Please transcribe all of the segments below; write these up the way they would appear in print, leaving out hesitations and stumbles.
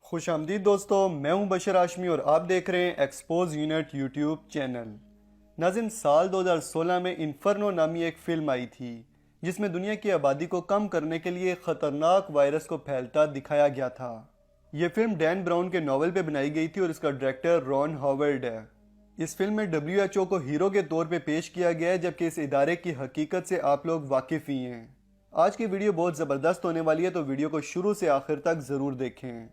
खुशामदीद दोस्तों, मैं हूं बशर आशमी और आप देख रहे हैं एक्सपोज यूनिट यूट्यूब चैनल। नाज़रीन, साल 2016 में इन्फर्नो नामी एक फ़िल्म आई थी जिसमें दुनिया की आबादी को कम करने के लिए ख़तरनाक वायरस को फैलता दिखाया गया था। यह फ़िल्म डैन ब्राउन के नावल पे बनाई गई थी और इसका डायरेक्टर रॉन हॉवर्ड है। इस फिल्म में WHO को हीरो के तौर पे पेश किया गया है, जबकि इस इदारे की हकीकत से आप लोग वाकिफ़ ही हैं। आज की वीडियो बहुत ज़बरदस्त होने वाली है, तो वीडियो को शुरू से आखिर तक ज़रूर देखें।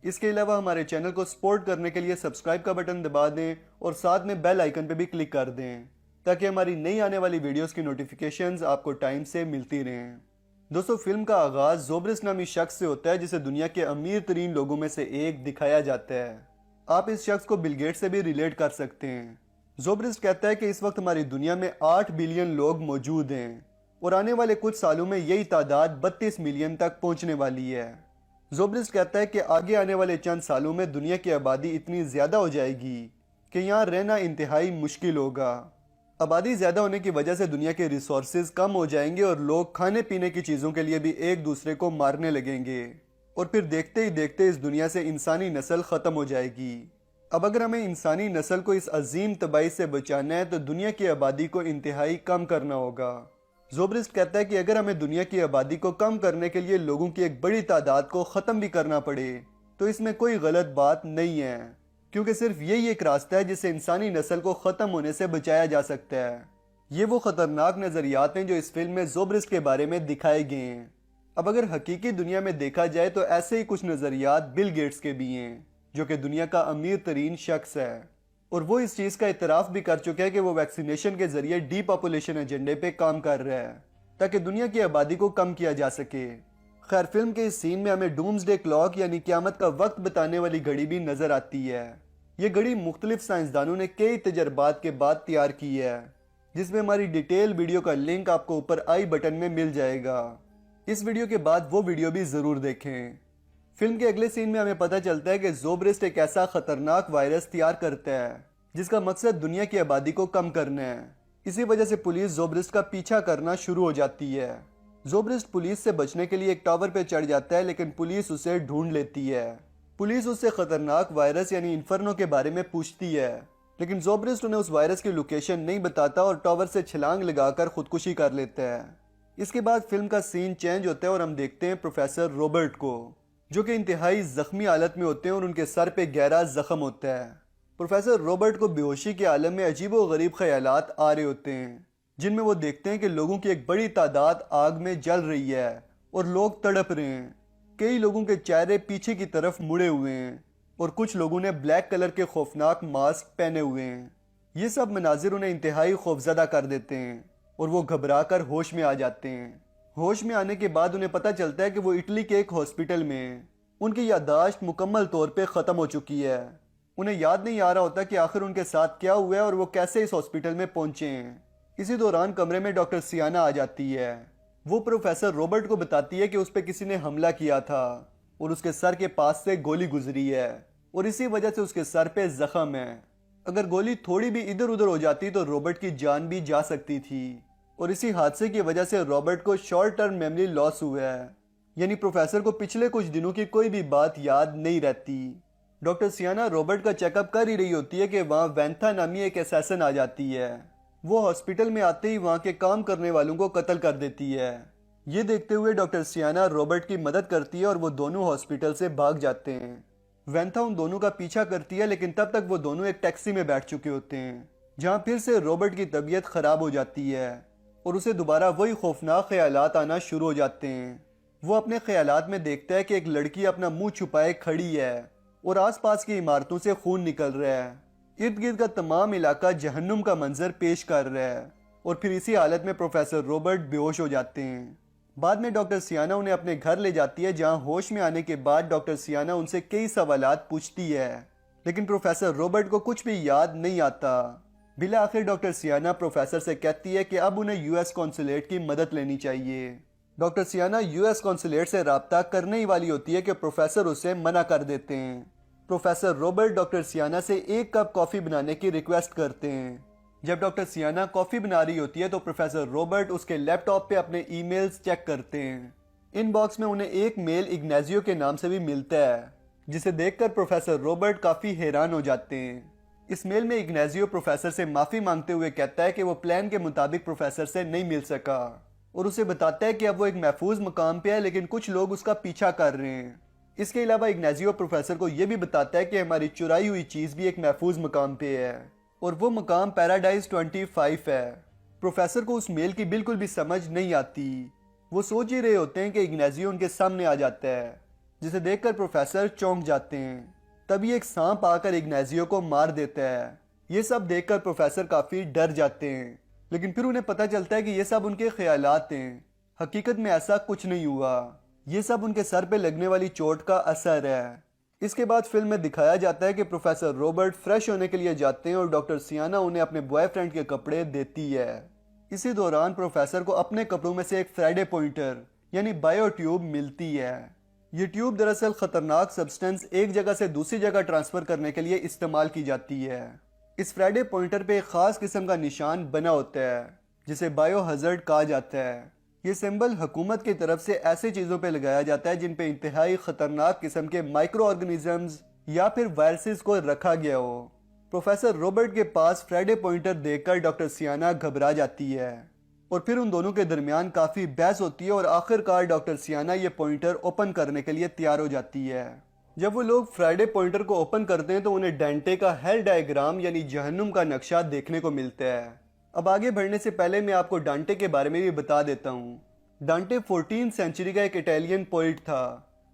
इसके अलावा हमारे चैनल को सपोर्ट करने के लिए सब्सक्राइब का बटन दबा दें और साथ में बेल आइकन पर भी क्लिक कर दें ताकि हमारी नई आने वाली वीडियोस की नोटिफिकेशंस आपको टाइम से मिलती रहें। दोस्तों, फिल्म का आगाज जोब्रिस नामी शख्स से होता है जिसे दुनिया के अमीर तरीन लोगों में से एक दिखाया जाता है। आप इस शख्स को बिल गेट्स से भी रिलेट कर सकते हैं। जोब्रिस कहता है कि इस वक्त हमारी दुनिया में 8 बिलियन लोग मौजूद हैं और आने वाले कुछ सालों में यही तादाद 32 मिलियन तक पहुंचने वाली है। जोब्रिस कहता है कि आगे आने वाले चंद सालों में दुनिया की आबादी इतनी ज़्यादा हो जाएगी कि यहाँ रहना इंतहाई मुश्किल होगा। आबादी ज़्यादा होने की वजह से दुनिया के रिसोर्सेज कम हो जाएंगे और लोग खाने पीने की चीज़ों के लिए भी एक दूसरे को मारने लगेंगे और फिर देखते ही देखते इस दुनिया से इंसानी नस्ल ख़त्म हो जाएगी। अब अगर हमें इंसानी नस्ल को इस अजीम तबाही से बचाना है तो दुनिया की आबादी को इंतहाई कम करना होगा। जोब्रिस कहता है कि अगर हमें दुनिया की आबादी को कम करने के लिए लोगों की एक बड़ी तादाद को ख़त्म भी करना पड़े तो इसमें कोई गलत बात नहीं है, क्योंकि सिर्फ यही एक रास्ता है जिससे इंसानी नस्ल को ख़त्म होने से बचाया जा सकता है। ये वो ख़तरनाक नज़रियात हैं जो इस फिल्म में जोब्रिस के बारे में दिखाए गए हैं। अब अगर हकीकी दुनिया में देखा जाए तो ऐसे ही कुछ नज़रियात बिल गेट्स के भी हैं, जो कि दुनिया का अमीर तरीन शख्स है और वो इस चीज़ का इतराफ़ भी कर चुका है कि वो वैक्सीनेशन के जरिए डीपॉपुलेशन एजेंडे पे काम कर रहा है ताकि दुनिया की आबादी को कम किया जा सके। खैर, फिल्म के इस सीन में हमें डूम्सडे क्लॉक यानी क़यामत का वक्त बताने वाली घड़ी भी नजर आती है। ये घड़ी मुख्तलिफ साइंसदानों ने कई तजर्बात के बाद तैयार की है, जिसमें हमारी डिटेल वीडियो का लिंक आपको ऊपर आई बटन में मिल जाएगा। इस वीडियो के बाद वो वीडियो भी ज़रूर देखें। फिल्म के अगले सीन में हमें पता चलता है कि जोब्रिस एक ऐसा खतरनाक वायरस तैयार करता है जिसका मकसद दुनिया की आबादी को कम करना है। इसी वजह से पुलिस जोब्रिस का पीछा करना शुरू हो जाती है। जोब्रिस पुलिस से बचने के लिए एक टावर पर चढ़ जाता है, लेकिन पुलिस उसे ढूंढ लेती है। पुलिस उससे खतरनाक वायरस यानी इन्फर्नो के बारे में पूछती है, लेकिन जोब्रिस उन्हें उस वायरस की लोकेशन नहीं बताता और टावर से छलांग लगाकर खुदकुशी कर लेता है। इसके बाद फिल्म का सीन चेंज होता है और हम देखते हैं प्रोफेसर रॉबर्ट को, जो कि इंतहाई जख्मी हालत में होते हैं और उनके सर पे गहरा जख्म होता है। प्रोफेसर रॉबर्ट को बेहोशी के आलम में अजीबो गरीब ख्यालात आ रहे होते हैं, जिनमें वो देखते हैं कि लोगों की एक बड़ी तादाद आग में जल रही है और लोग तड़प रहे हैं। कई लोगों के चेहरे पीछे की तरफ मुड़े हुए हैं और कुछ लोगों ने ब्लैक कलर के खौफनाक मास्क पहने हुए हैं। ये सब मनाजिर उन्हें इंतहाई खौफजदा कर देते हैं और वो घबरा कर होश में आ जाते हैं। होश में आने के बाद उन्हें पता चलता है कि वो इटली के एक हॉस्पिटल में हैं। उनकी याददाश्त मुकम्मल तौर पे ख़त्म हो चुकी है। उन्हें याद नहीं आ रहा होता कि आखिर उनके साथ क्या हुआ है और वो कैसे इस हॉस्पिटल में पहुंचे हैं। इसी दौरान कमरे में डॉक्टर सियाना आ जाती है। वो प्रोफेसर रॉबर्ट को बताती है कि उस पर किसी ने हमला किया था और उसके सर के पास से गोली गुजरी है और इसी वजह से उसके सर पे जख्म है। अगर गोली थोड़ी भी इधर उधर हो जाती तो रॉबर्ट की जान भी जा सकती थी और इसी हादसे की वजह से रॉबर्ट को शॉर्ट टर्म मेमोरी लॉस हुआ है, यानी प्रोफेसर को पिछले कुछ दिनों की कोई भी बात याद नहीं रहती। डॉक्टर सियाना रॉबर्ट का चेकअप कर ही रही होती है कि वहाँ वेंथा नामी एक असैसिन आ जाती है। वो हॉस्पिटल में आते ही वहाँ के काम करने वालों को कत्ल कर देती है। ये देखते हुए डॉक्टर सियाना रॉबर्ट की मदद करती है और वो दोनों हॉस्पिटल से भाग जाते हैं। वेंथा उन दोनों का पीछा करती है, लेकिन तब तक वो दोनों एक टैक्सी में बैठ चुके होते हैं, जहाँ फिर से रॉबर्ट की तबीयत खराब हो जाती है और उसे दोबारा वही खौफनाक ख्यालात आना शुरू हो जाते हैं। वो अपने ख्यालात में देखता है कि एक लड़की अपना मुंह छुपाए खड़ी है और आसपास की इमारतों से खून निकल रहा है। इर्द गिर्द का तमाम इलाका जहन्नुम का मंजर पेश कर रहा है और फिर इसी हालत में प्रोफेसर रॉबर्ट बेहोश हो जाते हैं। बाद में डॉक्टर सियाना उन्हें अपने घर ले जाती है, जहां होश में आने के बाद डॉक्टर सियाना उनसे कई सवालात पूछती है, लेकिन प्रोफेसर रॉबर्ट को कुछ भी याद नहीं आता। बिला आखिर डॉक्टर सियाना प्रोफेसर से कहती है कि अब उन्हें यूएस कॉन्सुलेट की मदद लेनी चाहिए। डॉक्टर सियाना यूएस कॉन्सुलेट से राब्ता करने ही वाली होती है कि प्रोफेसर उसे मना कर देते हैं। प्रोफेसर रॉबर्ट डॉक्टर सियाना से 1 कप कॉफ़ी बनाने की रिक्वेस्ट करते हैं। जब डॉक्टर सियाना कॉफ़ी बना रही होती है तो प्रोफेसर रॉबर्ट उसके लैपटॉप पे अपने ईमेल्स चेक करते हैं। इनबॉक्स में उन्हें एक मेल इग्नेजियो के नाम से भी मिलता है, जिसे देखकर प्रोफेसर रॉबर्ट काफी हैरान हो जाते हैं। इस मेल में इग्नेजियो प्रोफेसर से माफी मांगते हुए कहता है कि वो प्लान के मुताबिक प्रोफेसर से नहीं मिल सका और उसे बताता है कि अब वो एक महफूज मकाम पे है, लेकिन कुछ लोग उसका पीछा कर रहे हैं। इसके अलावा इग्नेजियो प्रोफेसर को यह भी बताता है कि हमारी चुराई हुई चीज भी एक महफूज मकाम पे है और वो मकाम पैराडाइज 25 है। प्रोफेसर को उस मेल की बिल्कुल भी समझ नहीं आती। वो सोच ही रहे होते हैं कि इग्नेजियो उनके सामने आ जाता है, जिसे देखकर प्रोफेसर चौंक जाते हैं। तभी एक सांप आकर इग्नेजियो को मार देता है। ये सब देखकर प्रोफेसर काफी डर जाते हैं, लेकिन फिर उन्हें पता चलता है कि ये सब उनके ख्यालात हैं। हकीकत में ऐसा कुछ नहीं हुआ, ये सब उनके सर पे लगने वाली चोट का असर है। इसके बाद फिल्म में दिखाया जाता है कि प्रोफेसर रॉबर्ट फ्रेश होने के लिए जाते हैं और डॉक्टर सियाना उन्हें अपने बॉयफ्रेंड के कपड़े देती है। इसी दौरान प्रोफेसर को अपने कपड़ों में से एक फ्राइडे पॉइंटर यानी बायो ट्यूब मिलती है। ये ट्यूब दरअसल खतरनाक सब्सटेंस एक जगह से दूसरी जगह ट्रांसफर करने के लिए इस्तेमाल की जाती है। इस फ्राइडे पॉइंटर पे एक खास किस्म का निशान बना होता है जिसे बायो हजार्ड कहा जाता है। ये सिंबल हुकूमत की तरफ से ऐसे चीजों पे लगाया जाता है जिन पे इंतहाई खतरनाक किस्म के माइक्रो ऑर्गेनिजम्स या फिर वायरसेस को रखा गया हो। प्रोफेसर रॉबर्ट के पास फ्राइडे पॉइंटर देखकर डॉक्टर सियाना घबरा जाती है और फिर उन दोनों के दरमियान काफी बहस होती है और आखिरकार डॉक्टर सियाना ये पॉइंटर ओपन करने के लिए तैयार हो जाती है। जब वो लोग फ्राइडे पॉइंटर को ओपन करते हैं तो उन्हें डांटे का हेल डायग्राम यानी जहन्नुम का नक्शा देखने को मिलता है। अब आगे बढ़ने से पहले मैं आपको डांटे के बारे में भी बता देता हूँ। डांटे 14वीं सेंचुरी का एक इटालियन पोइट था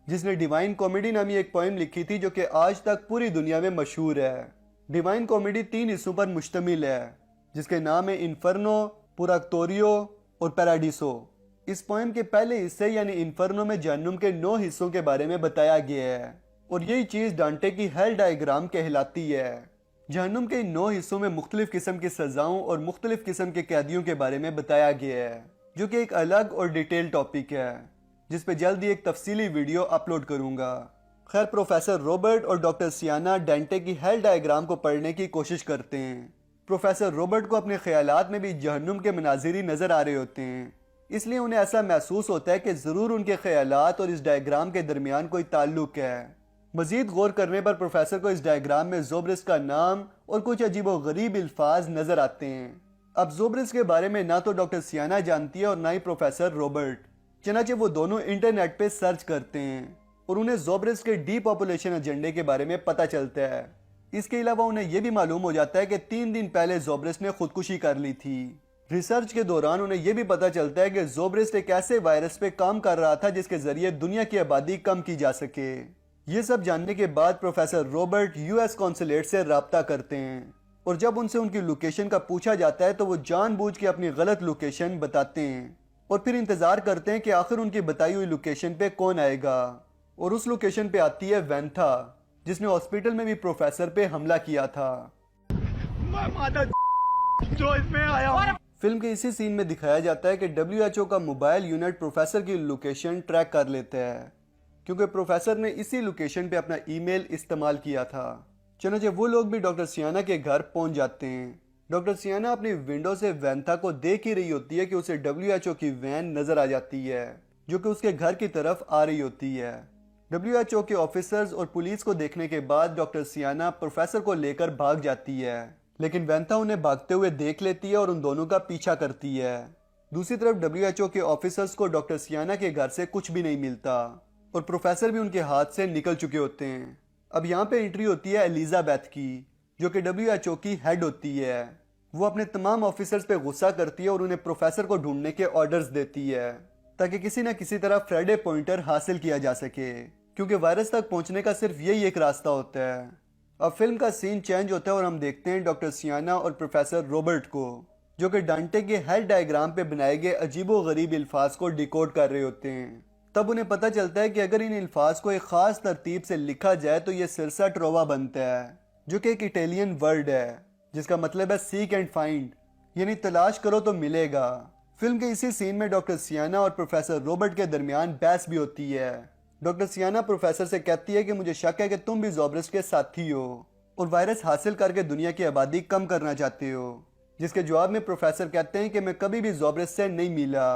जिसने डिवाइन कॉमेडी नामी एक पोएम लिखी थी जो कि आज तक पूरी दुनिया में मशहूर है। डिवाइन कॉमेडी 3 हिस्सों पर मुश्तमिल है जिसके नाम है इन्फर्नो, पुराक्टोरियो और पैराडिसो। इस पोएम के पहले हिस्से यानी इन्फर्नो में जहन्नुम के 9 हिस्सों के बारे में बताया गया है और यही चीज डांटे की हेल डायग्राम कहलाती है। जहन्नुम के इन 9 हिस्सों में मुख्तलिफ किस्म की सजाओं और मुख्तलिफ किस्म के कैदियों के बारे में बताया गया है जो कि एक अलग और डिटेल टॉपिक है जिस पे जल्द ही एक तफसीली वीडियो अपलोड करूंगा। खैर, प्रोफेसर रॉबर्ट और डॉक्टर सियाना डांटे की हेल डायग्राम को पढ़ने की कोशिश करते हैं। प्रोफेसर रॉबर्ट को अपने ख्यालात में भी जहन्नुम के मनाजिर नजर आ रहे होते हैं, इसलिए उन्हें ऐसा महसूस होता है कि जरूर उनके ख्यालात और इस डायग्राम के दरमियान कोई ताल्लुक है। मजीद गौर करने पर प्रोफेसर को इस डायग्राम में जोब्रिस का नाम और कुछ अजीबो गरीब अल्फाज नजर आते हैं। अब जोब्रिस के बारे में ना तो डॉक्टर सियाना जानती है और ना ही प्रोफेसर रॉबर्ट, चनाचे वो दोनों इंटरनेट पे सर्च करते हैं और उन्हें जोब्रिस के डीपॉपुलेशन एजेंडे के बारे में पता चलता है। इसके अलावा उन्हें यह भी मालूम हो जाता है कि 3 दिन पहले जोब्रिस ने खुदकुशी कर ली थी। रिसर्च के दौरान उन्हें यह भी पता चलता है कि जोब्रिस एक ऐसे वायरस पे काम कर रहा था जिसके जरिए दुनिया की आबादी कम की जा सके। ये सब जानने के बाद प्रोफेसर रॉबर्ट यूएस कॉन्सुलेट से राब्ता करते हैं और जब उनसे उनकी लोकेशन का पूछा जाता है तो वो जानबूझ के अपनी गलत लोकेशन बताते हैं और फिर इंतजार करते हैं कि आखिर उनकी बताई हुई लोकेशन पे कौन आएगा। और उस लोकेशन पे आती है वेंथा, जिसने हॉस्पिटल में भी प्रोफेसर पे हमला किया था। जो इसमें आया। फिल्म के इसी सीन में दिखाया जाता है कि WHO का मोबाइल यूनिट प्रोफेसर की लोकेशन ट्रैक कर लेता है क्योंकि प्रोफेसर ने इसी लोकेशन पे अपना ईमेल इस्तेमाल किया था। चनाचे वो लोग भी डॉक्टर सियाना के घर पहुंच जाते हैं। डॉक्टर सियाना अपनी विंडो से वेंथा को देख ही रही होती है कि उसे WHO की वैन नजर आ जाती है जो कि उसके घर की तरफ आ रही होती है। WHO के ऑफिसर्स और पुलिस को देखने के बाद डॉक्टर सियाना प्रोफेसर को लेकर भाग जाती है, लेकिन वेंथा उन्हें भागते हुए देख लेती है और उन दोनों का पीछा करती है। दूसरी तरफ WHO के ऑफिसर्स को डॉक्टर सियाना के घर से कुछ भी नहीं मिलता और प्रोफेसर भी उनके हाथ से निकल चुके होते हैं। अब यहाँ पे एंट्री होती है एलिजाबेथ की जो कि WHO की हेड होती है। वो अपने तमाम ऑफिसर्स पे गुस्सा करती है और उन्हें प्रोफेसर को ढूंढने के ऑर्डर्स देती है ताकि किसी न किसी तरह फ्राइडे पॉइंटर हासिल किया जा सके, क्योंकि वायरस तक पहुंचने का सिर्फ यही एक रास्ता होता है। अब फिल्म का सीन चेंज होता है और हम देखते हैं डॉक्टर सियाना और प्रोफेसर रॉबर्ट को जो कि डांटे के हेल डायग्राम पे बनाए गए अजीबो गरीब अल्फाज को डिकोड कर रहे होते हैं। तब उन्हें पता चलता है कि अगर इन अल्फाज को एक खास तरतीब से लिखा जाए तो ये सिरसा ट्रोवा बनता है जो कि एक इटालियन वर्ड है जिसका मतलब है सीक एंड फाइंड, यानी तलाश करो तो मिलेगा। फिल्म के इसी सीन में डॉक्टर सियाना और प्रोफेसर रॉबर्ट के दरमियान बहस भी होती है। डॉक्टर सियाना प्रोफेसर से कहती है कि मुझे शक है कि तुम भी जोब्रिस के साथी हो और वायरस हासिल करके दुनिया की आबादी कम करना चाहते हो, जिसके जवाब में प्रोफेसर कहते हैं कि मैं कभी भी जोब्रिस से नहीं मिला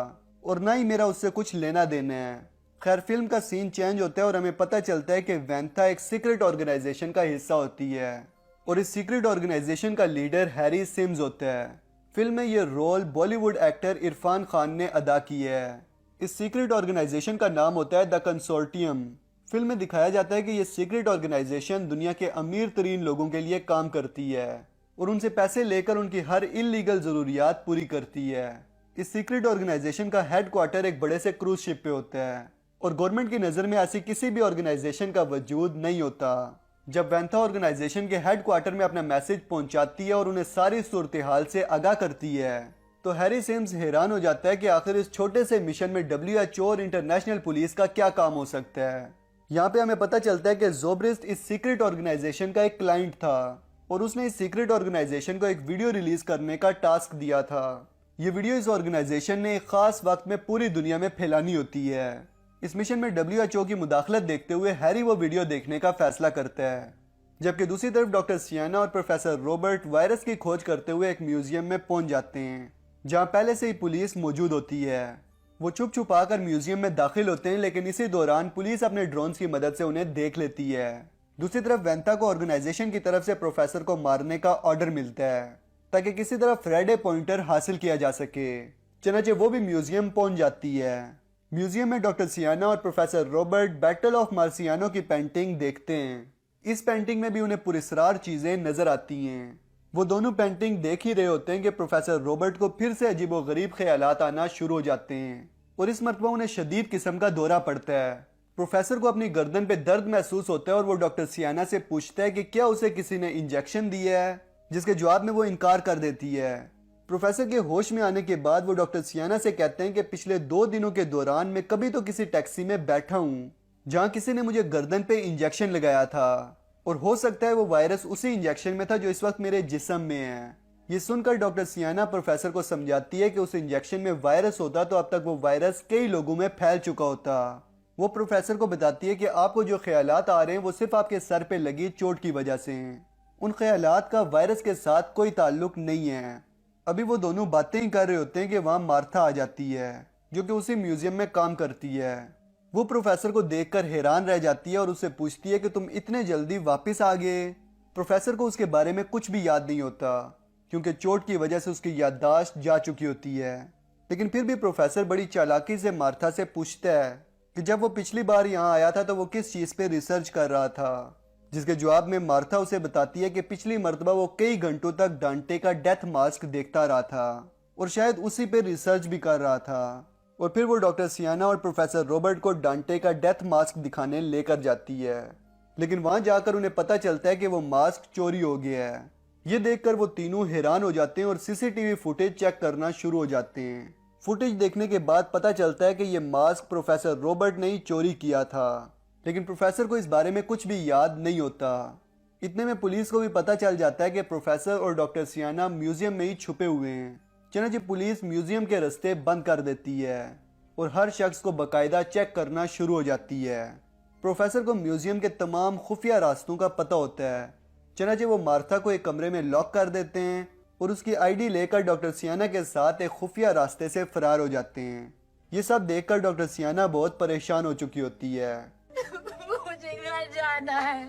और ना ही मेरा उससे कुछ लेना देना है। खैर फिल्म का सीन चेंज होता है और हमें पता चलता है कि वैंथा एक सीक्रेट ऑर्गेनाइजेशन का हिस्सा होती है और इस सीक्रेट ऑर्गेनाइजेशन का लीडर हैरी सिम्स होता है। फिल्म में ये रोल बॉलीवुड एक्टर इरफान खान ने अदा किया है। इस सीक्रेट ऑर्गेनाइजेशन का नाम होता है द कंसोर्टियम। फिल्म में दिखाया जाता है कि ये सीक्रेट ऑर्गेनाइजेशन दुनिया के अमीर तरीन लोगों के लिए काम करती है और उनसे पैसे लेकर उनकी हर इलीगल जरूरियात पूरी करती है। इस सीक्रेट ऑर्गेनाइजेशन का हेडक्वार्टर एक बड़े से क्रूज शिप पे होता है और गवर्नमेंट की नज़र में ऐसी किसी भी ऑर्गेनाइजेशन का वजूद नहीं होता। जब वैंथा ऑर्गेनाइजेशन के हेडक्वार्टर में अपना मैसेज पहुंचाती है और उन्हें सारी सूरत हाल से आगाह करती है तो हैरी सिम्स हैरान हो जाता है कि आखिर इस छोटे से मिशन में WHO और इंटरनेशनल पुलिस का क्या काम हो सकता है। यहाँ पे हमें पता चलता है कि ज़ोब्रिस्ट इस सीक्रेट ऑर्गेनाइजेशन का एक क्लाइंट था और उसने इस सीक्रेट ऑर्गेनाइजेशन को एक वीडियो रिलीज करने का टास्क दिया था। ये वीडियो इस ऑर्गेनाइजेशन ने एक खास वक्त में पूरी दुनिया में फैलानी होती है। इस मिशन में WHO की मुदाखलत देखते हुए हैरी वो वीडियो देखने का फैसला करता है, जबकि दूसरी तरफ डॉक्टर सियाना और प्रोफेसर रॉबर्ट वायरस की खोज करते हुए एक म्यूजियम में पहुंच जाते हैं जहां पहले से ही पुलिस मौजूद होती है। वो छुप छुपा कर म्यूजियम में दाखिल होते हैं, लेकिन इसी दौरान पुलिस अपने ड्रोन्स की मदद से उन्हें देख लेती है। दूसरी तरफ वैंथा को ऑर्गेनाइजेशन की तरफ से प्रोफेसर को मारने का ऑर्डर मिलता है ताकि किसी तरह फ्राइडे पॉइंटर हासिल किया जा सके। चनाचे वो भी म्यूजियम पहुंच जाती है। म्यूजियम में डॉक्टर सियाना और professor Robert battle of Marciano की पेंटिंग देखते हैं। इस पेंटिंग में भी उन्हें पुरस्कार चीजें नजर आती हैं। वो दोनों पेंटिंग देख ही रहे होते हैं कि प्रोफेसर रॉबर्ट को फिर से अजीबोगरीब ख्यालात आना शुरू हो जाते हैं और इस मरतबा उन्हें शदीद किस्म का दौरा पड़ता है। प्रोफेसर को अपनी गर्दन पे दर्द महसूस होता है और वो डॉक्टर सियाना से पूछता है कि क्या उसे किसी ने इंजेक्शन दिया है, जिसके जवाब में वो इनकार कर देती है। प्रोफेसर के होश में आने के बाद वो डॉक्टर सियाना से कहते हैं कि पिछले 2 दिनों के दौरान मैं कभी तो किसी टैक्सी में बैठा हूँ जहाँ किसी ने मुझे गर्दन पे इंजेक्शन लगाया था और हो सकता है वो वायरस उसी इंजेक्शन में था जो इस वक्त मेरे जिस्म में है। ये सुनकर डॉक्टर सियाना प्रोफेसर को समझाती है कि उस इंजेक्शन में वायरस होता तो अब तक वो वायरस कई लोगों में फैल चुका होता। वो प्रोफेसर को बताती है कि आपको जो ख्यालात आ रहे हैं वो सिर्फ आपके सर पे लगी चोट की वजह से हैं। उन ख्यालात का वायरस के साथ कोई ताल्लुक नहीं है। अभी वो दोनों बातें ही कर रहे होते हैं कि वहाँ मार्था आ जाती है जो कि उसी म्यूजियम में काम करती है। वो प्रोफेसर को देखकर हैरान रह जाती है और उससे पूछती है कि तुम इतने जल्दी वापस आ गए। प्रोफेसर को उसके बारे में कुछ भी याद नहीं होता क्योंकि चोट की वजह से उसकी याददाश्त जा चुकी होती है। लेकिन फिर भी प्रोफेसर बड़ी चालाकी से मार्था से पूछता है कि जब वो पिछली बार यहाँ आया था तो वो किस चीज़ पे रिसर्च कर रहा था, जिसके जवाब में मार्था उसे बताती है कि पिछली मर्तबा वो कई घंटों तक डांटे का डेथ मास्क देखता रहा था और शायद उसी पे रिसर्च भी कर रहा था। और फिर वो डॉक्टर सियाना और प्रोफेसर रॉबर्ट को डांटे का डेथ मास्क दिखाने लेकर जाती है, लेकिन वहां जाकर उन्हें पता चलता है कि वो मास्क चोरी हो गया है। ये देखकर वो तीनों हैरान हो जाते हैं और CCTV फुटेज चेक करना शुरू हो जाते हैं। फुटेज देखने के बाद पता चलता है कि ये मास्क प्रोफेसर रॉबर्ट ने ही चोरी किया था, लेकिन प्रोफेसर को इस बारे में कुछ भी याद नहीं होता। इतने में पुलिस को भी पता चल जाता है कि प्रोफेसर और डॉक्टर सियाना म्यूजियम में ही छुपे हुए हैं। चनाचे पुलिस म्यूजियम के रास्ते बंद कर देती है और हर शख्स को बाकायदा चेक करना शुरू हो जाती है। प्रोफेसर को म्यूजियम के तमाम खुफिया रास्तों का पता होता है। चनाचे वो मार्था को एक कमरे में लॉक कर देते हैं और उसकी ID लेकर डॉक्टर सियाना के साथ एक खुफिया रास्ते से फरार हो जाते हैं। ये सब देखकर डॉक्टर सियाना बहुत परेशान हो चुकी होती है। मुझे घर जाना है,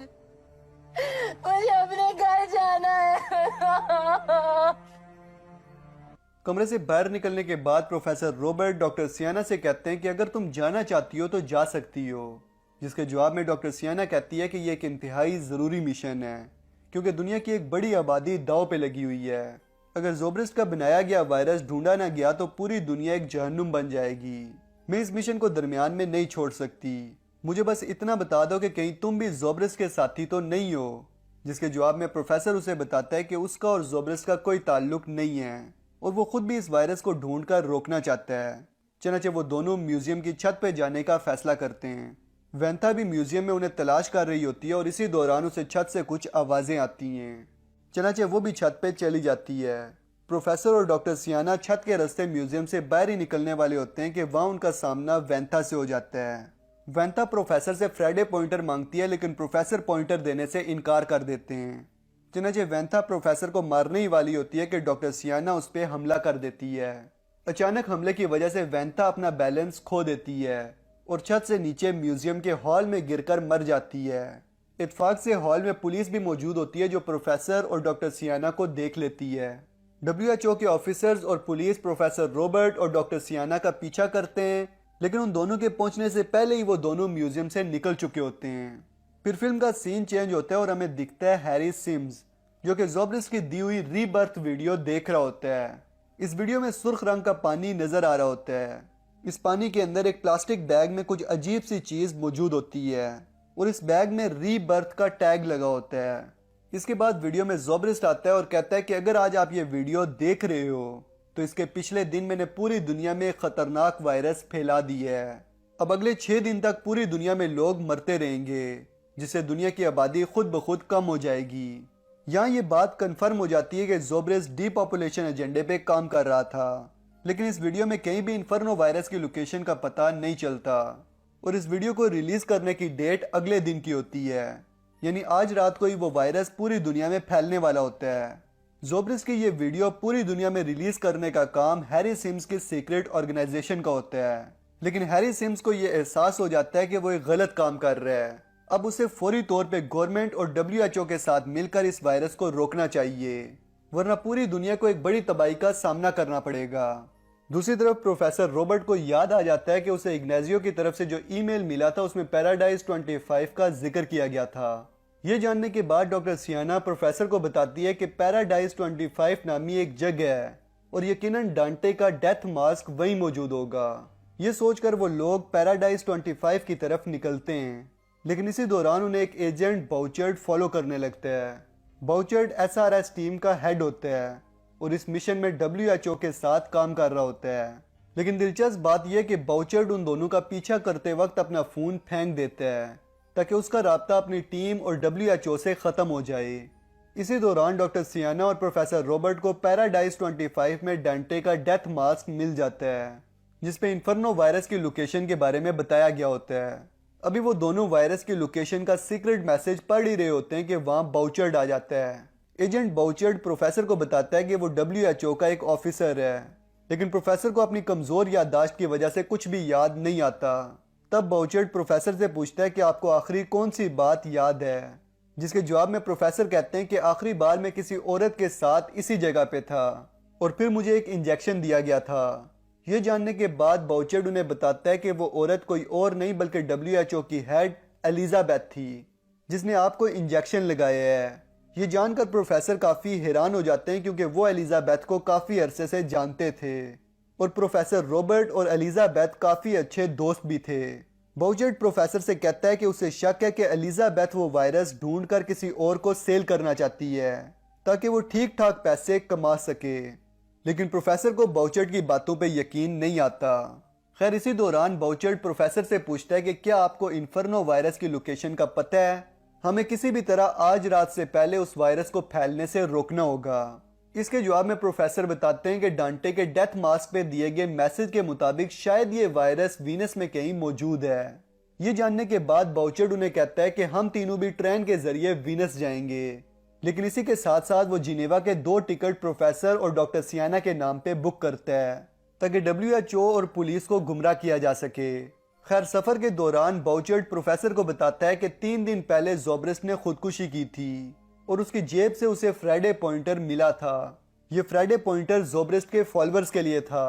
मुझे अपने घर जाना है। कमरे से बाहर निकलने के बाद प्रोफेसर रॉबर्ट डॉक्टर सियाना से कहते हैं कि अगर तुम जाना चाहती हो तो जा सकती हो, जिसके जवाब में डॉक्टर सियाना कहती है कि यह एक इंतहाई ज़रूरी मिशन है क्योंकि दुनिया की एक बड़ी आबादी दांव पे लगी हुई है। अगर ज़ोब्रिस्ट का बनाया गया वायरस ढूंढा ना गया तो पूरी दुनिया एक जहन्नुम बन जाएगी। मैं इस मिशन को दरमियान में नहीं छोड़ सकती, मुझे बस इतना बता दो कि कहीं तुम भी ज़ोब्रिस्ट के साथी तो नहीं हो। जिसके जवाब में प्रोफेसर उसे बताता है कि उसका और ज़ोब्रिस्ट का कोई ताल्लुक नहीं है और वो खुद भी इस वायरस को ढूंढकर रोकना चाहता है। चनाचे वो दोनों म्यूजियम की छत पर जाने का फैसला करते हैं। वैंथा भी म्यूजियम में उन्हें तलाश कर रही होती है और इसी दौरान उसे छत से कुछ आवाज़ें आती हैं। चनाचे वो भी छत पे चली जाती है। प्रोफेसर और डॉक्टर सियाना छत के रास्ते म्यूजियम से बाहर ही निकलने वाले होते हैं कि वहाँ उनका सामना वैंथा से हो जाता है। वैंथा प्रोफेसर से फ्राइडे पॉइंटर मांगती है, लेकिन प्रोफेसर पॉइंटर देने से इनकार कर देते हैं। चनाचे वैंथा प्रोफेसर को मारने ही वाली होती है कि डॉक्टर सियाना उस पर हमला कर देती है। अचानक हमले की वजह से वैंथा अपना बैलेंस खो देती है और छत से नीचे म्यूजियम के हॉल में गिरकर मर जाती है। इत्तेफाक से हॉल में पुलिस भी मौजूद होती है जो प्रोफेसर और डॉक्टर सियाना को देख लेती है। WHO के ऑफिसर्स और पुलिस प्रोफेसर रॉबर्ट और डॉक्टर सियाना का पीछा करते हैं, लेकिन उन दोनों के पहुंचने से पहले ही वो दोनों म्यूजियम से निकल चुके होते हैं। फिर फिल्म का सीन चेंज होता है और हमें दिखता है हैरी सिम्स, जो कि ज़ोब्रिस की दी हुई रीबर्थ वीडियो देख रहा होता है। इस वीडियो में सुर्ख रंग का पानी नजर आ रहा होता है। इस पानी के अंदर एक प्लास्टिक बैग में कुछ अजीब सी चीज मौजूद होती है और इस बैग में रीबर्थ का टैग लगा होता है। इसके बाद वीडियो में ज़ोब्रिस आता है और कहता है कि अगर आज आप ये वीडियो देख रहे हो तो इसके पिछले दिन मैंने पूरी दुनिया में एक खतरनाक वायरस फैला दी है। अब अगले 6 दिन तक पूरी दुनिया में लोग मरते रहेंगे, जिससे दुनिया की आबादी खुद ब खुद कम हो जाएगी। यहाँ ये बात कंफर्म हो जाती है कि ज़ोब्रिस डीपॉपुलेशन एजेंडे पे काम कर रहा था, लेकिन इस वीडियो में कहीं भी इन्फर्नो वायरस की लोकेशन का पता नहीं चलता और इस वीडियो को रिलीज करने की डेट अगले दिन की होती है, यानी आज रात को ही वो वायरस पूरी दुनिया में फैलने वाला होता है। ज़ोब्रिस की ये वीडियो पूरी दुनिया में रिलीज करने का काम हैरी सिम्स की सीक्रेट ऑर्गेनाइजेशन का होता है, लेकिन हैरी सिम्स को ये एहसास हो जाता है कि वो एक गलत काम कर रहा है। अब उसे फौरी तौर पे गवर्नमेंट और WHO के साथ मिलकर इस वायरस को रोकना चाहिए, वरना पूरी दुनिया को एक बड़ी तबाही का सामना करना पड़ेगा। दूसरी तरफ प्रोफेसर रॉबर्ट को याद आ जाता है कि उसे इग्नाजियो की तरफ से जो ईमेल मिला था उसमें पैराडाइज 25 का जिक्र किया गया था। ये जानने के बाद डॉक्टर सियाना प्रोफेसर को बताती है कि पैराडाइज 25 नामी एक जगह है और यकीनन डांटे का डेथ मास्क वहीं मौजूद होगा। ये सोचकर वो लोग पैराडाइज 25 की तरफ निकलते हैं, लेकिन इसी दौरान उन्हें एक एजेंट बाउचर्ड फॉलो करने लगता है। बाउचर्ड SRS टीम का हेड होता है और इस मिशन में WHO के साथ काम कर रहा होता है। लेकिन दिलचस्प बात यह कि बाउचर्ड उन दोनों का पीछा करते वक्त अपना फोन फेंक देता है ताकि उसका राब्ता अपनी टीम और WHO से खत्म हो जाए। इसी दौरान डॉक्टर सियाना और प्रोफेसर रॉबर्ट को पैराडाइज 25 में डांटे का डेथ मास्क मिल जाता है, जिसपे इन्फर्नो वायरस की लोकेशन के बारे में बताया गया होता है। अभी वो दोनों वायरस की लोकेशन का सीक्रेट मैसेज पढ़ ही रहे होते हैं कि वहाँ बाउचर्ड आ जाता है। एजेंट बाउचर्ड प्रोफेसर को बताता है कि वो WHO का एक ऑफिसर है, लेकिन प्रोफेसर को अपनी कमजोर याददाश्त की वजह से कुछ भी याद नहीं आता। तब बाउचर्ड प्रोफेसर से पूछता है कि आपको आखिरी कौन सी बात याद है, जिसके जवाब में प्रोफेसर कहते हैं कि आखिरी बार मैं किसी औरत के साथ इसी जगह पे था और फिर मुझे एक इंजेक्शन दिया गया था। ये जानने के बाद बाउचर्ड उन्हें बताता है कि वो औरत कोई और नहीं बल्कि WHO की हेड एलिजाबेथ थी, जिसने आपको इंजेक्शन लगाया है। ये जानकर प्रोफेसर काफी हैरान हो जाते हैं क्योंकि वो एलिजाबेथ को काफी अरसे से जानते थे और प्रोफेसर रॉबर्ट और एलिजाबेथ काफी अच्छे दोस्त भी थे। बाउचर्ड प्रोफेसर से कहता है कि उसे शक है कि एलिजाबेथ वो वायरस ढूंढकर किसी और को सेल करना चाहती है ताकि वो ठीक ठाक पैसे कमा सके, लेकिन प्रोफेसर को बाउचर्ड की बातों पे यकीन नहीं आता। खैर इसी दौरान बाउचर्ड प्रोफेसर से पूछता है कि क्या आपको इन्फर्नो वायरस की लोकेशन का पता है? हमें किसी भी तरह आज रात से पहले उस वायरस को फैलने से रोकना होगा। इसके जवाब में प्रोफेसर बताते हैं कि डांटे के डेथ मास्क पे दिए गए मैसेज के मुताबिक शायद ये वायरस वीनस में कहीं मौजूद है। ये जानने के बाद बाउचर्ड उन्हें कहता है कि हम तीनों भी ट्रेन के जरिए वीनस जाएंगे, लेकिन इसी के साथ साथ वो जिनेवा के 2 टिकट प्रोफेसर और डॉक्टर सियाना के नाम पे बुक करता है ताकि WHO और पुलिस को गुमराह किया जा सके। खैर सफर के दौरान बाउचर्ड प्रोफेसर को बताता है कि 3 दिन पहले ज़ोब्रिस ने खुदकुशी की थी और उसकी जेब से उसे फ्राइडे पॉइंटर मिला था। ये फ्राइडे पॉइंटर ज़ोब्रिस के फॉलोअर्स के लिए था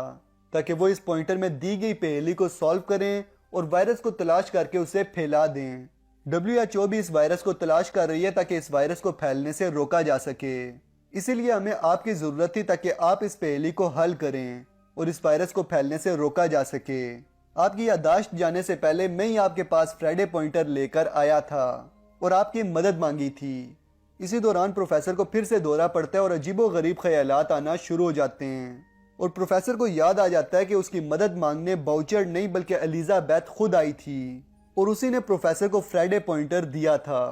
ताकि वो इस पॉइंटर में दी गई पहेली को सॉल्व करें और वायरस को तलाश करके उसे फैला दें। WHO भी इस वायरस को तलाश कर रही है ताकि इस वायरस को फैलने से रोका जा सके। इसीलिए हमें आपकी जरूरत थी ताकि आप इस पहेली को हल करें और इस वायरस को फैलने से रोका जा सके। आपकी याददाश्त जाने से पहले मैं ही आपके पास फ्राइडे पॉइंटर लेकर आया था और आपकी मदद मांगी थी। इसी दौरान प्रोफेसर को फिर से दौरा पड़ता है और अजीबोगरीब ख्यालात आना शुरू हो जाते हैं और प्रोफेसर को याद आ जाता है कि उसकी मदद मांगने बाउचर्ड नहीं बल्कि एलिजाबेथ खुद आई थी और उसी ने प्रोफेसर को फ्राइडे पॉइंटर दिया था।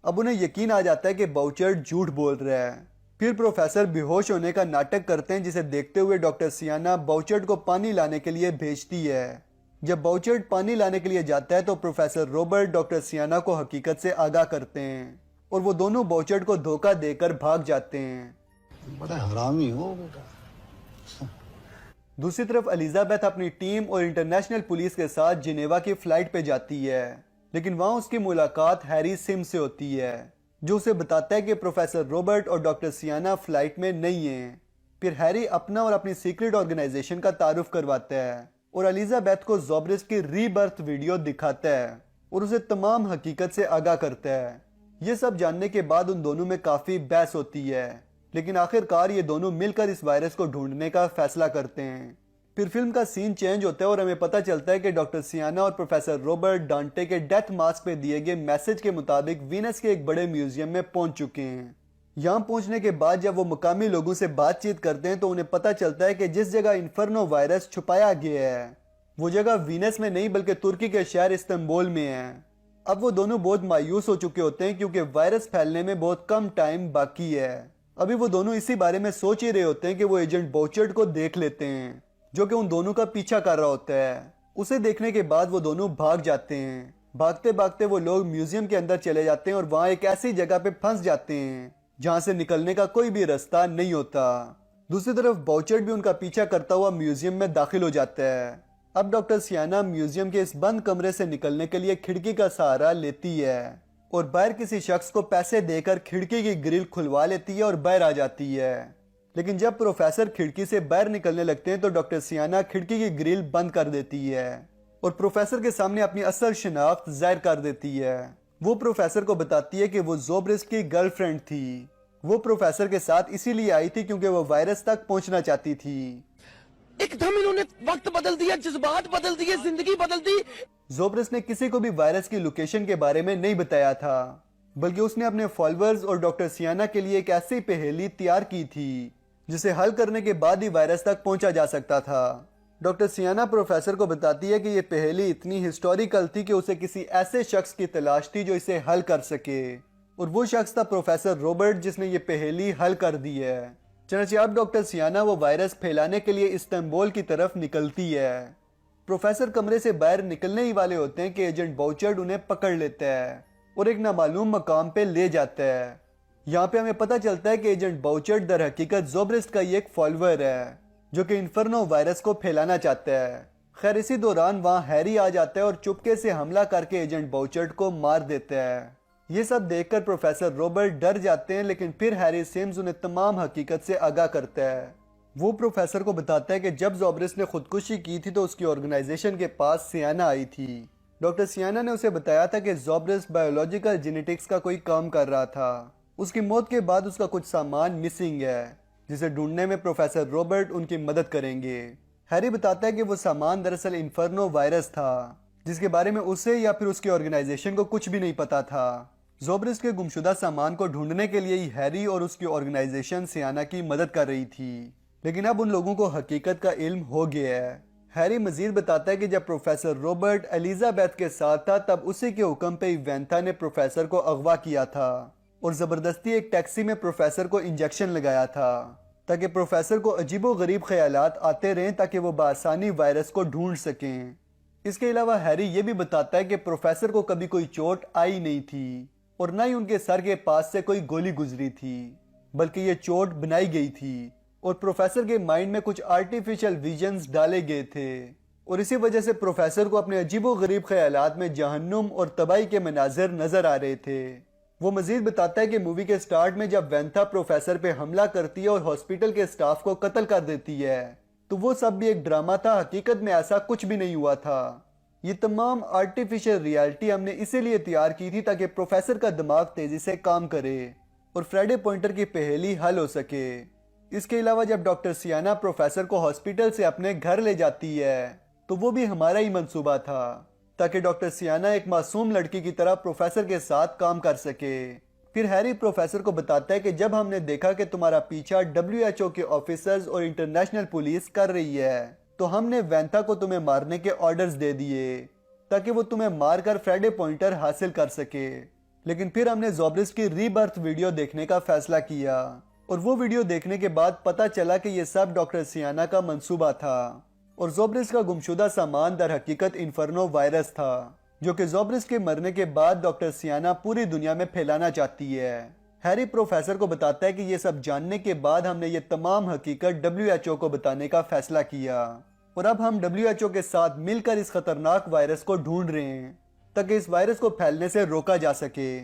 अब उन्हें यकीन आ जाता है कि बाउचर्ड झूठ बोल रहा है। फिर प्रोफेसर बेहोश होने का नाटक करते हैं, जिसे देखते हुए डॉक्टर सियाना बाउचर्ड को पानी लाने के लिए भेजती है। जब बाउचर्ड पानी लाने के लिए जाता है तो प्रोफेसर रॉबर्ट डॉक्टर सियाना को हकीकत से आगाह करते हैं और वो दोनों बाउचर्ड को धोखा देकर भाग जाते हैं। बड़ा हरामी हो बेटा। दूसरी तरफ एलिजाबेथ अपनी टीम और इंटरनेशनल पुलिस के साथ जिनेवा की फ्लाइट पे जाती है, लेकिन वहां उसकी मुलाकात हैरी सिम्स से होती है, जो उसे बताता है कि प्रोफेसर रॉबर्ट और डॉक्टर सियाना फ्लाइट में नहीं हैं। फिर हैरी अपना और अपनी सीक्रेट ऑर्गेनाइजेशन का तारुफ करवाता है और एलिजाबेथ को ज़ोब्रिस की रीबर्थ वीडियो दिखाता है और उसे तमाम हकीकत से आगाह करता है। ये सब जानने के बाद उन दोनों में काफी बहस होती है, लेकिन आखिरकार ये दोनों मिलकर इस वायरस को ढूंढने का फैसला करते हैं। फिर फिल्म का सीन चेंज होता है और हमें पता चलता है कि डॉक्टर सियाना और प्रोफेसर रॉबर्ट डांटे के डेथ मास्क पे दिए गए मैसेज के मुताबिक वीनस के एक बड़े म्यूजियम में पहुंच चुके हैं। यहाँ पहुंचने के बाद जब वो मुकामी लोगों से बातचीत करते हैं तो उन्हें पता चलता है कि जिस जगह इन्फर्नो वायरस छुपाया गया है वो जगह वीनस में नहीं बल्कि तुर्की के शहर इस्तांबुल में है। अब वो दोनों बहुत मायूस हो चुके होते हैं क्योंकि वायरस फैलने में बहुत कम टाइम बाकी है। अभी वो दोनों इसी बारे में सोच ही रहे होते हैं कि वो एजेंट बोचर्ड को देख लेते हैं, जो कि उन दोनों का पीछा कर रहा होता है। उसे देखने के बाद वो दोनों भाग जाते हैं। भागते भागते वो लोग म्यूजियम के अंदर चले जाते हैं और वहां एक ऐसी जगह पे फंस जाते हैं जहां से निकलने का कोई भी रास्ता नहीं होता। दूसरी तरफ बाउचर्ड भी उनका पीछा करता हुआ म्यूजियम में दाखिल हो जाता है। अब डॉक्टर सियाना म्यूजियम के इस बंद कमरे से निकलने के लिए खिड़की का सहारा लेती है और बाहर किसी शख्स को पैसे देकर खिड़की की ग्रिल खुलवा लेती है और बाहर आ जाती है। लेकिन जब प्रोफेसर खिड़की से बाहर निकलने लगते हैं तो डॉक्टर सियाना खिड़की की ग्रिल बंद कर देती है और प्रोफेसर के सामने अपनी असल शिनाख्त जाहिर कर देती है। वो प्रोफेसर को बताती है कि वो ज़ोब्रिस की गर्लफ्रेंड थी। वो प्रोफेसर के साथ इसीलिए आई थी क्योंकि वो वायरस तक पहुंचना चाहती थी। एकदम इन्होंने वक्त बदल दिया, जज्बात बदल दिए, जिंदगी बदल दी। ज़ोब्रिस ने किसी को भी वायरस की लोकेशन के बारे में नहीं बताया था, बल्कि उसने अपने फॉलोअर्स और डॉक्टर सियाना के लिए एक ऐसी पहेली तैयार की थी जिसे हल करने के बाद ही वायरस तक पहुंचा जा सकता था। डॉक्टर सियाना प्रोफेसर को बताती है कि ये पहेली इतनी हिस्टोरिकल थी कि उसे किसी ऐसे शख्स की तलाश थी जो इसे हल कर सके, और वो शख्स था प्रोफेसर रॉबर्ट जिसने ये पहेली हल कर दी है। चनाचे अब डॉक्टर सियाना वो वायरस फैलाने के लिए इस्तांबुल की तरफ निकलती है। प्रोफेसर कमरे से बाहर निकलने ही वाले होते हैं कि एजेंट बाउचर्ड उन्हें पकड़ लेता है और एक नामालूम मकाम पे ले जाता है। यहाँ पे हमें पता चलता है कि एजेंट बाउचर्ड दर हकीकत ज़ोब्रिस का ही एक फॉलोअर है जो कि इन्फर्नो वायरस को फैलाना चाहता है। खैर इसी दौरान वहाँ हैरी आ जाता है और चुपके से हमला करके एजेंट बाउचर्ड को मार देता है। ये सब देखकर प्रोफेसर रॉबर्ट डर जाते हैं, लेकिन फिर हैरी सिम्स उन्हें तमाम हकीकत से आगाह करता है। वो प्रोफेसर को बताता है कि जब ज़ोब्रिस ने खुदकुशी की थी तो उसकी ऑर्गेनाइजेशन के पास सियाना आई थी। डॉक्टर सियाना ने उसे बताया था कि ज़ोब्रिस बायोलॉजिकल जेनेटिक्स का कोई काम कर रहा था। उसकी मौत के बाद उसका कुछ सामान मिसिंग है जिसे ढूंढने में प्रोफेसर रॉबर्ट उनकी मदद करेंगे। हैरी बताता है कि वो सामान दरअसल इन्फर्नो वायरस था जिसके बारे में उसे या फिर उसकी ऑर्गेनाइजेशन को कुछ भी नहीं पता था। ज़ोब्रिस के गुमशुदा सामान को ढूंढने के लिए ही हैरी और उसकी ऑर्गेनाइजेशन सियाना की मदद कर रही थी, लेकिन अब उन लोगों को हकीकत का इल्म हो गया है। हैरी मजीद बताता है कि जब प्रोफेसर रॉबर्ट एलिजाबेथ के साथ था तब उसी के हुक्म पे वेंथा ने प्रोफेसर को अगवा किया था और जबरदस्ती एक टैक्सी में प्रोफेसर को इंजेक्शन लगाया था ताकि प्रोफेसर को अजीबो गरीब ख्यालात आते रहें ताकि वो बआसानी वायरस को ढूंढ सकें। इसके अलावा हैरी ये भी बताता है कि प्रोफेसर को कभी कोई चोट आई नहीं थी और न ही उनके सर के पास से कोई गोली गुजरी थी, बल्कि ये चोट बनाई गई थी और प्रोफेसर के माइंड में कुछ आर्टिफिशियल विजन्स डाले गए थे और इसी वजह से प्रोफेसर को अपने अजीबो गरीब ख्यालात में जहन्नुम और तबाही के मनाजिर नजर आ रहे थे। वो मजीद बताता है कि मूवी के स्टार्ट में जब वेंथा प्रोफेसर पे हमला करती है और हॉस्पिटल के स्टाफ को कत्ल कर देती है तो वो सब भी एक ड्रामा था, हकीकत में ऐसा कुछ भी नहीं हुआ था। ये तमाम आर्टिफिशियल रियलिटी हमने इसीलिए तैयार की थी ताकि प्रोफेसर का दिमाग तेजी से काम करे और फ्राइडे पॉइंटर की पहेली हल हो सके। इसके अलावा जब डॉक्टर सियाना प्रोफेसर को हॉस्पिटल से अपने घर ले जाती है तो वो भी हमारा ही मंसूबा था ताकि डॉक्टर सियाना एक मासूम लड़की की तरह प्रोफेसर के साथ काम कर सके। फिर हैरी प्रोफेसर को बताता है कि जब हमने देखा कि तुम्हारा पीछा WHO के ऑफिसर्स और इंटरनेशनल पुलिस कर रही है तो हमने वेंथा को तुम्हें मारने के ऑर्डर्स दे दिए ताकि वो तुम्हें मारकर फ्राइडे पॉइंटर हासिल कर सके। लेकिन फिर हमने ज़ोब्रिस की रीबर्थ वीडियो देखने का फैसला किया और वो वीडियो देखने के बाद पता चला कि ये सब डॉक्टर सियाना का मंसूबा था और ज़ोब्रिस का गुमशुदा सामान दर हकीकत इन्फर्नो वायरस था जो कि ज़ोब्रिस के मरने के बाद डॉक्टर सियाना पूरी दुनिया में फैलाना चाहती है। हैरी प्रोफेसर को बताता है कि ये सब जानने के बाद हमने ये तमाम हकीकत WHO को बताने का फैसला किया और अब हम WHO के साथ मिलकर इस खतरनाक वायरस को ढूंढ रहे हैं ताकि इस वायरस को फैलने से रोका जा सके।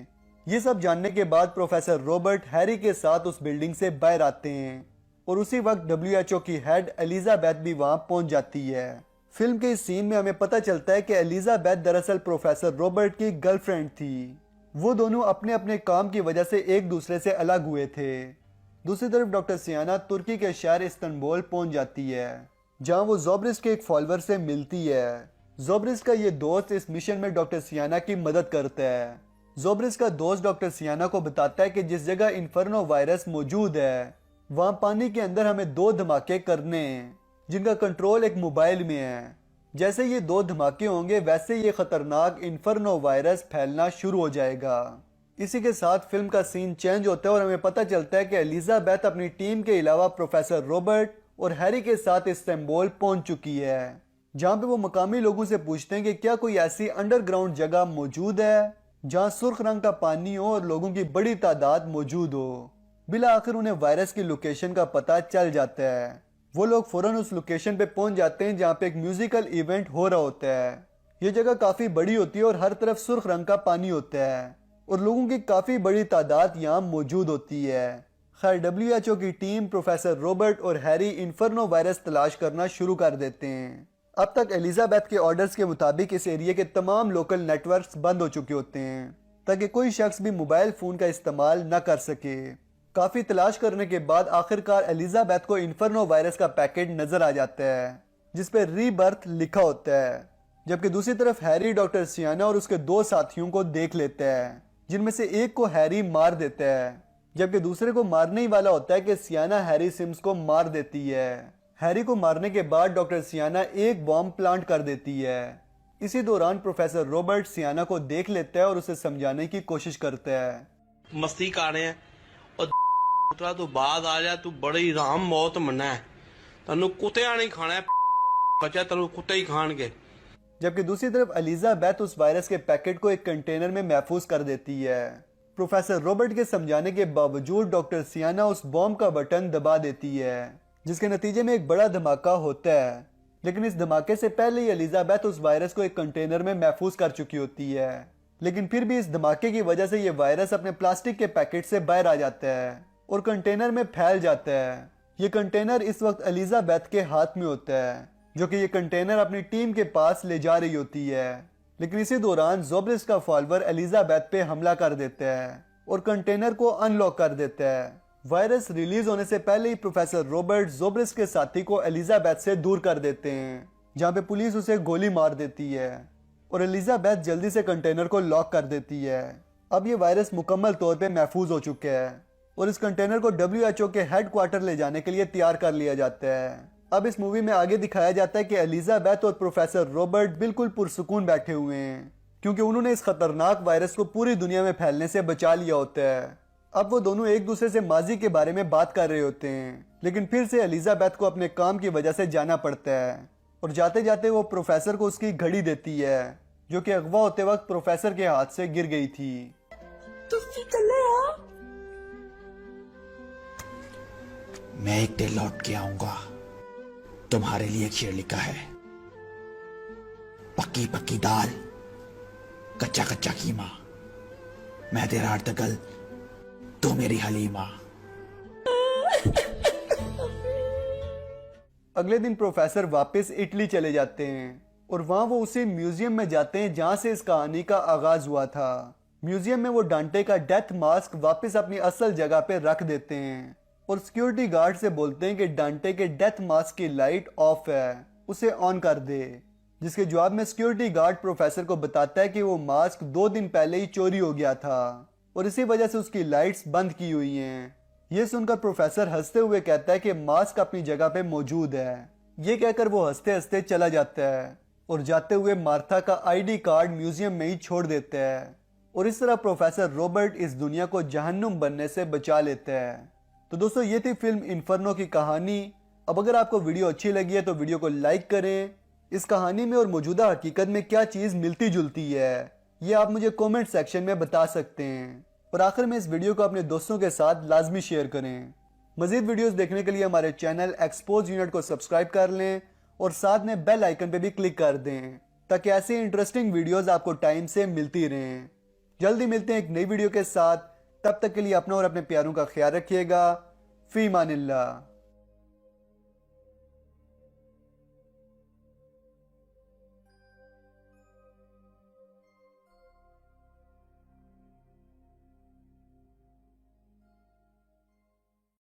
ये सब जानने के बाद प्रोफेसर रॉबर्ट हैरी के साथ उस बिल्डिंग से बाहर आते हैं और उसी वक्त WHO की हेड एलिजाबेथ भी वहां पहुंच जाती है। फिल्म के इस सीन में हमें पता चलता है कि एलिजाबेथ दरअसल प्रोफेसर रॉबर्ट की गर्लफ्रेंड थी। वो दोनों अपने अपने काम की वजह से एक दूसरे से अलग हुए थे। दूसरी तरफ डॉक्टर सियाना तुर्की के शहर इस्तांबुल पहुंच जाती है जहां वो जोब्रिस के एक फॉलोअर से मिलती है। जोब्रिस का ये दोस्त इस मिशन में डॉक्टर सियाना की मदद करता है। जोब्रिस का दोस्त डॉक्टर सियाना को बताता है कि जिस जगह इन्फर्नो वायरस मौजूद है वहां पानी के अंदर हमें 2 धमाके करने हैं जिनका कंट्रोल एक मोबाइल में है। जैसे ये 2 धमाके होंगे वैसे ये खतरनाक इन्फर्नो वायरस फैलना शुरू हो जाएगा। इसी के साथ फिल्म का सीन चेंज होता है और हमें पता चलता है कि एलिजाबेथ अपनी टीम के अलावा प्रोफेसर रॉबर्ट और हैरी के साथ इस्तांबुल पहुंच चुकी है जहां पे वो मकामी लोगों से पूछते हैं कि क्या कोई ऐसी अंडरग्राउंड जगह मौजूद है जहां सुर्ख रंग का पानी हो और लोगों की बड़ी तादाद मौजूद हो। बिला आखिर उन्हें वायरस की लोकेशन का पता चल जाता है। वो लोग फौरन उस लोकेशन पे पहुंच जाते हैं जहां पे एक म्यूजिकल इवेंट हो रहा होता है। ये जगह काफी बड़ी होती है और हर तरफ सुर्ख रंग का पानी होता है और लोगों की काफी बड़ी तादाद यहाँ मौजूद होती है। खैर WHO की टीम प्रोफेसर रॉबर्ट और हैरी इन्फर्नो वायरस तलाश करना शुरू कर देते हैं। अब तक एलिजाबेथ के ऑर्डर्स के मुताबिक इस एरिया के तमाम लोकल नेटवर्क्स बंद हो चुके होते हैं ताकि कोई शख्स भी मोबाइल फोन का इस्तेमाल न कर सके। काफी तलाश करने के बाद आखिरकार एलिजाबेथ को इन्फर्नो वायरस का पैकेट नजर आ जाता है जिस पे रीबर्थ लिखा होता है, जबकि दूसरी तरफ हैरी डॉक्टर सियाना और उसके 2 साथियों को देख लेता है जिनमें से एक को हैरी मार देता है जबकि दूसरे को मारने ही वाला होता है कि सियाना हैरी सिम्स को मार देती है। हैरी को मारने के बाद डॉक्टर सियाना एक बॉम्ब प्लांट कर देती है। इसी दौरान प्रोफेसर रॉबर्ट सियाना को देख लेता है और उसे समझाने की कोशिश करता है। मस्ती कर रहे हैं और पुत्रा तू बाद आ जा, तू बड़ी राम मौत मना है, तेन कुत्तिया नहीं खाना है, बचा तेन कुत्ते ही खानगे। जबकि दूसरी तरफ एलिजाबेथ उस वायरस के पैकेट को एक कंटेनर में महफूज कर देती है। प्रोफेसर रॉबर्ट के समझाने के बावजूद डॉक्टर सियाना उस बॉम्ब का बटन दबा देती है जिसके नतीजे में एक बड़ा धमाका होता है। लेकिन इस धमाके से पहले ही एलिजाबेथ उस वायरस को एक कंटेनर में महफूज कर चुकी होती है। लेकिन फिर भी इस धमाके की वजह से ये वायरस अपने प्लास्टिक के पैकेट से बाहर आ जाता है और कंटेनर में फैल जाता है। ये कंटेनर इस वक्त एलिजाबेथ के हाथ में होता है जो कि ये कंटेनर अपनी टीम के पास ले जा रही होती है। लेकिन इसी दौरान जोब्रिस का फॉलोअर एलिजाबेथ पे हमला कर देता है और कंटेनर को अनलॉक कर देता है। वायरस रिलीज होने से पहले ही प्रोफेसर रॉबर्ट जोब्रिस के साथी को एलिजाबेथ से दूर कर देते हैं जहां पे पुलिस उसे गोली मार देती है और एलिजाबेथ जल्दी से कंटेनर को लॉक कर देती है। अब ये वायरस मुकम्मल तौर पे महफूज हो चुके हैं और इस कंटेनर को WHO के हेडक्वार्टर ले जाने के लिए तैयार कर लिया जाता है। अब इस मूवी में आगे दिखाया जाता है कि एलिजाबेथ और प्रोफेसर रॉबर्ट बिल्कुल पुरसुकून बैठे हुए हैं क्योंकि उन्होंने इस खतरनाक वायरस को पूरी दुनिया में फैलने से बचा लिया होता है। अब वो दोनों एक दूसरे से माजी के बारे में बात कर रहे होते हैं लेकिन फिर से एलिजाबेथ को अपने काम की वजह से जाना पड़ता है और जाते जाते वो प्रोफेसर को उसकी घड़ी देती है जो कि अगवा होते वक्त प्रोफेसर के हाथ से गिर गई थी। मैं एक दिन लौट के आऊंगा, तुम्हारे लिए एक शेर लिखा है, पक्की पक्की दाल, कच्चा कच्चा कीमा, मैं तेरा अर्तगल, तू मेरी हलीमा। अगले दिन प्रोफेसर वापस इटली चले जाते हैं और वहां वो उसी म्यूजियम में जाते हैं जहां से इस कहानी का आगाज हुआ था। म्यूजियम में वो डांटे का डेथ मास्क वापस अपनी असल जगह पे रख देते हैं और सिक्योरिटी गार्ड से बोलते हैं कि डांटे के डेथ मास्क की लाइट ऑफ है, उसे ऑन कर दे। जिसके जवाब में सिक्योरिटी गार्ड प्रोफेसर को बताता है कि वो मास्क 2 दिन पहले ही चोरी हो गया था और इसी वजह से उसकी लाइट्स बंद की हुई हैं। ये सुनकर प्रोफेसर हंसते हुए कहता है कि मास्क अपनी जगह पे मौजूद है। ये कहकर वो हंसते हंसते चला जाता है और जाते हुए मार्था का ID कार्ड म्यूजियम में ही छोड़ देता है और इस तरह प्रोफेसर रॉबर्ट इस दुनिया को जहन्नुम बनने से बचा लेता है। तो दोस्तों ये थी फिल्म इन्फर्नो की कहानी। अब अगर आपको वीडियो अच्छी लगी है तो वीडियो को लाइक करें। इस कहानी में और मौजूदा हकीकत में क्या चीज़ मिलती जुलती है ये आप मुझे कमेंट सेक्शन में बता सकते हैं। और आखिर में इस वीडियो को अपने दोस्तों के साथ लाजमी शेयर करें। मजीद वीडियोस देखने के लिए हमारे चैनल एक्सपोज यूनिट को सब्सक्राइब कर लें और साथ में बेल आइकन पे भी क्लिक कर दें ताकि ऐसी इंटरेस्टिंग वीडियोस आपको टाइम से मिलती रहें। जल्दी मिलते हैं एक नई वीडियो के साथ, तब तक के लिए अपना और अपने प्यारों का ख्याल रखिएगा। फी मानिल्लाह।